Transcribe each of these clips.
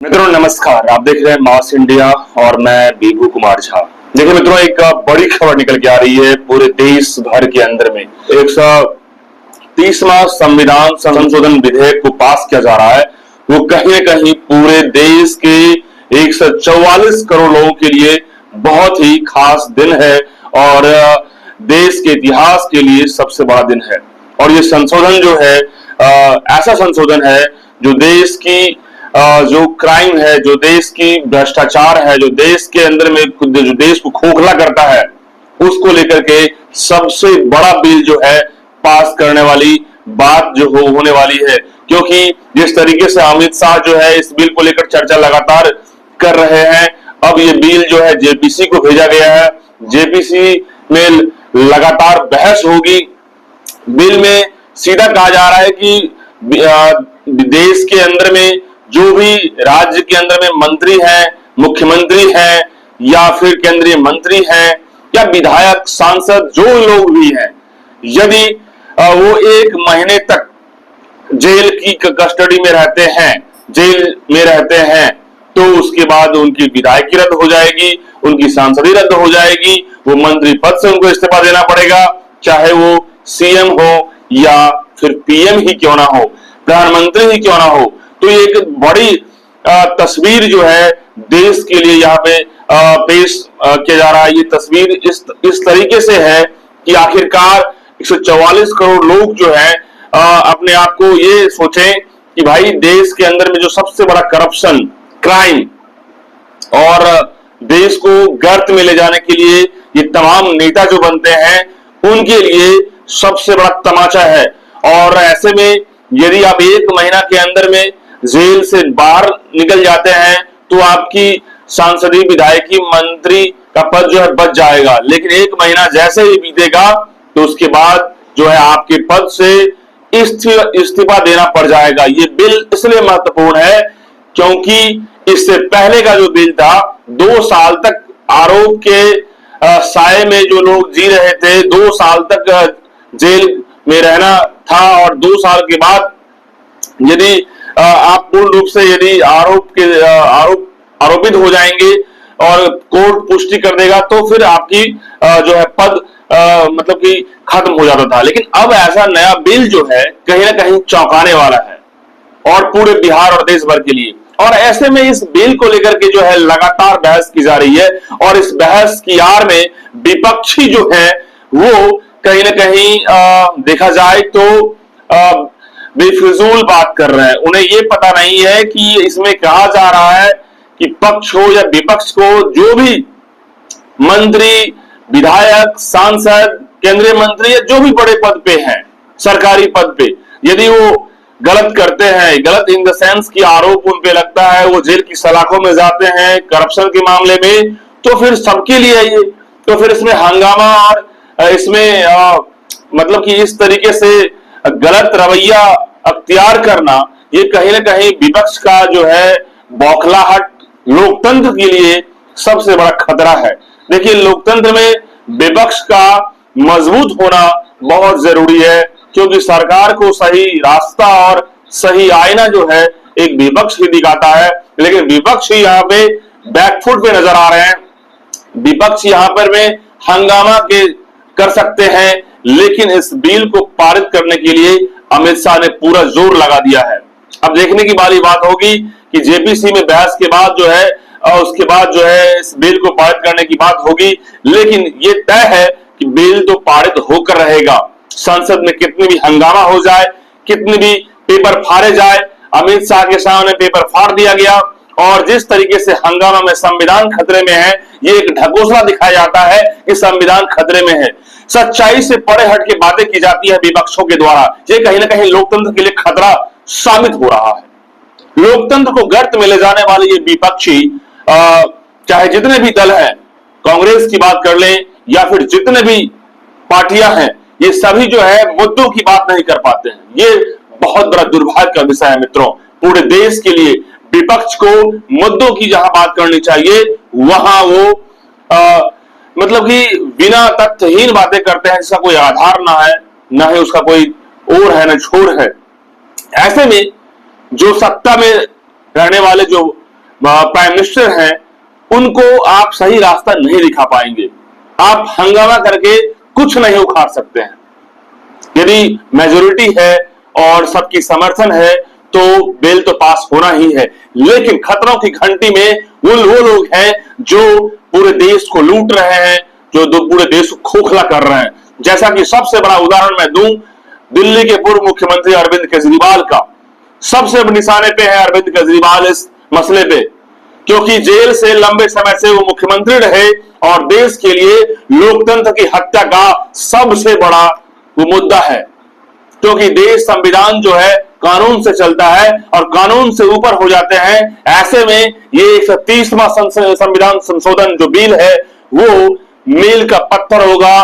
मित्रों नमस्कार, आप देख रहे हैं मास इंडिया और मैं बीभू कुमार झा। देखिए मित्रों, एक बड़ी खबर निकल के आ रही है। पूरे देश भर के अंदर में 130वां संविधान संशोधन विधेयक को पास किया जा रहा है। वो कहीं न कहीं पूरे देश के 144 करोड़ लोगों के लिए बहुत ही खास दिन है और देश के इतिहास के लिए सबसे बड़ा दिन है। और ये संशोधन जो है ऐसा संशोधन है जो देश की जो क्राइम है, जो देश की भ्रष्टाचार है, जो देश के अंदर में जो देश को खोखला करता है, उसको लेकर के सबसे बड़ा बिल जो है पास करने वाली बात जो होने वाली है। क्योंकि जिस तरीके से अमित शाह जो है इस बिल को लेकर चर्चा लगातार कर रहे हैं, अब ये बिल जो है जेपीसी को भेजा गया है। जेपीसी में लगातार बहस होगी। बिल में सीधा कहा जा रहा है कि देश के अंदर में जो भी राज्य के अंदर में मंत्री हैं, मुख्यमंत्री हैं या फिर केंद्रीय मंत्री हैं या विधायक सांसद जो लोग भी हैं, यदि वो 1 महीने तक जेल की कस्टडी में रहते हैं, जेल में रहते हैं, तो उसके बाद उनकी विधायकी रद्द हो जाएगी, उनकी सांसदी रद्द हो जाएगी, वो मंत्री पद से उनको इस्तीफा देना पड़ेगा, चाहे वो सीएम हो या फिर पीएम ही क्यों ना हो, प्रधानमंत्री ही क्यों ना हो। तो ये एक बड़ी तस्वीर जो है देश के लिए यहाँ पे पेश किया जा रहा है। ये तस्वीर इस तरीके से है कि आखिरकार 144 करोड़ लोग जो है अपने आप को ये सोचें कि भाई देश के अंदर में जो सबसे बड़ा करप्शन, क्राइम और देश को गर्त में ले जाने के लिए ये तमाम नेता जो बनते हैं, उनके लिए सबसे बड़ा तमाचा है। और ऐसे में यदि आप 1 महीना के अंदर में जेल से बाहर निकल जाते हैं तो आपकी सांसदी, विधायकी, मंत्री का पद जो है बच जाएगा। लेकिन 1 महीना जैसे ही बीतेगा तो उसके बाद जो है आपके पद से इस्तीफा देना पड़ जाएगा। ये बिल इसलिए महत्वपूर्ण है क्योंकि इससे पहले का जो बिल था, 2 साल तक आरोप के साए में जो लोग जी रहे थे, 2 साल तक जेल में रहना था और 2 साल के बाद यदि आप पूर्ण रूप से यदि आरोपित हो जाएंगे और कोर्ट पुष्टि कर देगा तो फिर आपकी जो है पद मतलब कि खत्म हो जाता था। लेकिन अब ऐसा नया बिल जो है कहीं ना कहीं चौंकाने वाला है और पूरे बिहार और देश भर के लिए। और ऐसे में इस बिल को लेकर के जो है लगातार बहस की जा रही है और इस बहस की आड़ में विपक्षी जो है वो कहीं ना कहीं देखा जाए तो बेफिजूल बात कर रहे हैं। उन्हें ये पता नहीं है कि इसमें कहा जा रहा है कि पक्ष हो या विपक्ष को, जो भी मंत्री, विधायक, सांसद, केंद्रीय मंत्री या जो भी बड़े पद पे हैं, सरकारी पद पे, यदि वो गलत करते हैं, गलत इन द सेंस की आरोप उन पे लगता है, वो जेल की सलाखों में जाते हैं करप्शन के मामले में, तो फिर सबके लिए ये, तो फिर इसमें हंगामा और इसमें मतलब कि इस तरीके से गलत रवैया अख्तियार करना, ये कहीं ना कहीं विपक्ष का जो है बौखलाहट लोकतंत्र के लिए सबसे बड़ा खतरा है। देखिए, लोकतंत्र में विपक्ष का मजबूत होना बहुत जरूरी है क्योंकि सरकार को सही रास्ता और सही आईना जो है एक विपक्ष ही दिखाता है। लेकिन विपक्ष ही यहाँ पे बैकफुट पे नजर आ रहे हैं। विपक्ष यहाँ पर में हंगामा के कर सकते हैं, लेकिन इस बिल को पारित करने के लिए अमित शाह ने पूरा जोर लगा दिया है। अब देखने की वाली बात होगी कि जेपीसी में बहस के बाद जो है और उसके बाद जो है इस बिल को पारित करने की बात होगी। लेकिन ये तय है कि बिल तो पारित होकर रहेगा। संसद में कितनी भी हंगामा हो जाए, कितनी भी पेपर फाड़े जाए, अमित शाह के सामने पेपर फाड़ दिया गया और जिस तरीके से हंगामा में संविधान खतरे में है, ये एक ढकोसला दिखाया जाता है कि संविधान खतरे में है। सच्चाई से परे हट के बातें की जाती है विपक्षों के द्वारा। ये कहीं ना कहीं लोकतंत्र के लिए खतरा साबित हो रहा है। लोकतंत्र को गर्त में ले जाने वाले ये विपक्षी चाहे जितने भी दल हैं, कांग्रेस की बात कर लें या फिर जितने भी पार्टियां हैं, ये सभी जो है मुद्दों की बात नहीं कर पाते हैं। ये बहुत बड़ा दुर्भाग्य का विषय है मित्रों। पूरे देश के लिए विपक्ष को मुद्दों की जहां बात करनी चाहिए वहां वो मतलब कि बिना तथ्यहीन बातें करते हैं जिसका कोई आधार ना है, ना ही उसका कोई ओर है, ना छोर है। ऐसे में जो सत्ता में रहने वाले जो प्राइम मिनिस्टर हैं, उनको आप सही रास्ता नहीं दिखा पाएंगे। आप हंगामा करके कुछ नहीं उखाड़ सकते हैं। यदि मेजोरिटी है और सबकी समर्थन है तो बिल तो पास होना ही है, लेकिन खतरों की घंटी में वो लोग हैं जो पूरे देश को लूट रहे हैं, जो पूरे देश को खोखला कर रहे हैं। जैसा कि सबसे बड़ा उदाहरण मैं दूं, दिल्ली के पूर्व मुख्यमंत्री अरविंद केजरीवाल का। सबसे निशाने पे है अरविंद केजरीवाल इस मसले पे, क्योंकि जेल से लंबे समय से वो मुख्यमंत्री रहे और देश के लिए लोकतंत्र की हत्या का सबसे बड़ा वो मुद्दा है। क्योंकि देश संविधान जो है कानून से चलता है और कानून से ऊपर हो जाते हैं। ऐसे में ये 130वां संविधान संशोधन जो बिल है वो मील का पत्थर होगा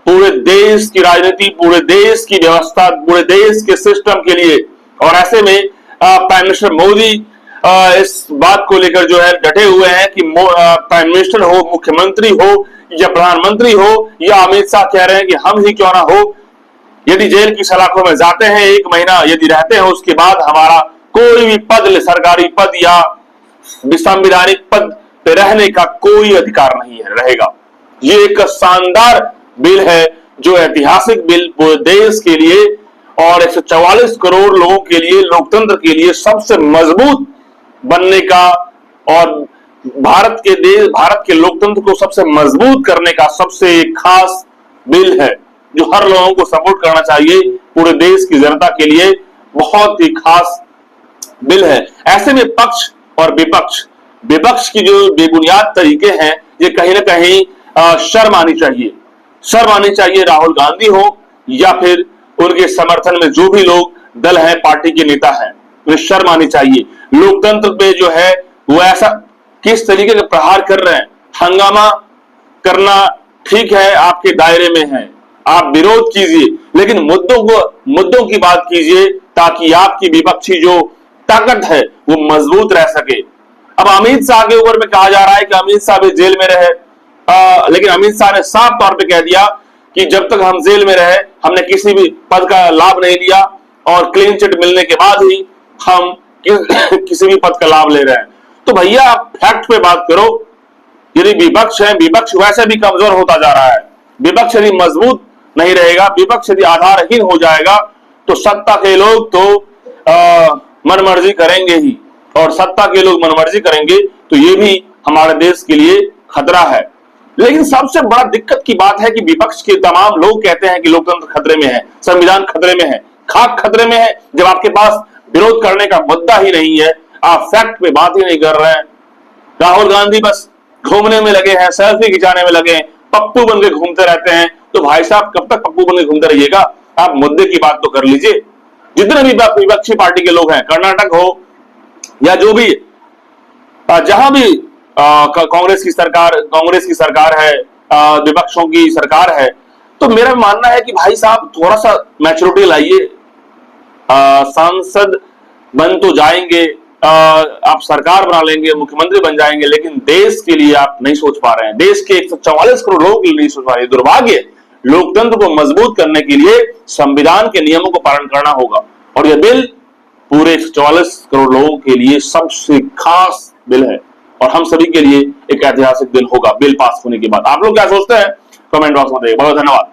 पूरे देश की राजनीति, पूरे देश की व्यवस्था, पूरे देश के सिस्टम के लिए। और ऐसे में प्राइम मिनिस्टर मोदी इस बात को लेकर जो है डटे हुए हैं कि प्राइम मिनिस्टर हो, मुख्यमंत्री हो या प्रधानमंत्री हो या अमित शाह कह रहे हैं कि हम ही क्यों ना हो, यदि जेल की सलाखों में जाते हैं, 1 महीना यदि रहते हैं, उसके बाद हमारा कोई भी पद, सरकारी पद या संवैधानिक पद पे रहने का कोई अधिकार नहीं है रहेगा। ये एक शानदार बिल है जो ऐतिहासिक बिल पूरे देश के लिए और 144 करोड़ लोगों के लिए, लोकतंत्र के लिए सबसे मजबूत बनने का और भारत के लोकतंत्र को सबसे मजबूत करने का सबसे खास बिल है जो हर लोगों को सपोर्ट करना चाहिए। पूरे देश की जनता के लिए बहुत ही खास बिल है। ऐसे में पक्ष और विपक्ष की जो बेबुनियाद तरीके हैं, ये कहीं ना कहीं शर्म आनी चाहिए। शर्म आनी चाहिए राहुल गांधी हो या फिर उनके समर्थन में जो भी लोग दल हैं, पार्टी के नेता हैं, उन्हें शर्म आनी चाहिए। लोकतंत्र पे जो है वो ऐसा किस तरीके का प्रहार कर रहे हैं। हंगामा करना ठीक है, आपके दायरे में है, आप विरोध कीजिए, लेकिन मुद्दों की बात कीजिए ताकि आपकी विपक्षी जो ताकत है वो मजबूत रह सके। अब अमित शाह के ऊपर में कहा जा रहा है कि अमित शाह भी जेल में रहे, लेकिन अमित शाह ने साफ तौर पे कह दिया कि जब तक हम जेल में रहे हमने किसी भी पद का लाभ नहीं लिया और क्लीन चिट मिलने के बाद ही हम किसी भी पद का लाभ ले रहे हैं। तो भैया आप फैक्ट पे बात करो। यदि विपक्ष है, विपक्ष वैसे भी कमजोर होता जा रहा है। विपक्ष यदि मजबूत नहीं रहेगा, विपक्ष यदि आधारहीन हो जाएगा तो सत्ता के लोग तो मनमर्जी करेंगे ही, और सत्ता के लोग मनमर्जी करेंगे तो ये भी हमारे देश के लिए खतरा है। लेकिन सबसे बड़ा दिक्कत की बात है कि विपक्ष के तमाम लोग कहते हैं कि लोकतंत्र खतरे में है, संविधान खतरे में है, खाक खतरे में है। जब आपके पास विरोध करने का मुद्दा ही नहीं है, आप फैक्ट पे बात ही नहीं कर रहे हैं। राहुल गांधी बस घूमने में लगे हैं, सेल्फी खिंचाने में लगे हैं, पप्पू बन के घूमते रहते हैं। तो भाई साहब कब तक पप्पू बन के घूमते रहिएगा? आप मुद्दे की बात तो कर लीजिए। जितने भी विपक्षी पार्टी के लोग हैं, कर्नाटक हो या जो भी, जहां भी कांग्रेस की सरकार है, विपक्षों की सरकार है, तो मेरा मानना है कि भाई साहब थोड़ा सा मैच्योरिटी लाइए। सांसद बन तो जाएंगे, आप सरकार बना लेंगे, मुख्यमंत्री बन जाएंगे, लेकिन देश के लिए आप नहीं सोच पा रहे हैं। देश के 144 करोड़ लोगों के लिए नहीं सोच पा रहे। दुर्भाग्य। लोकतंत्र को मजबूत करने के लिए संविधान के नियमों को पालन करना होगा और यह बिल पूरे 144 करोड़ लोगों के लिए सबसे खास बिल है और हम सभी के लिए एक ऐतिहासिक दिन होगा बिल पास होने के बाद। आप लोग क्या सोचते हैं? कमेंट बॉक्स में बताइए। बहुत धन्यवाद।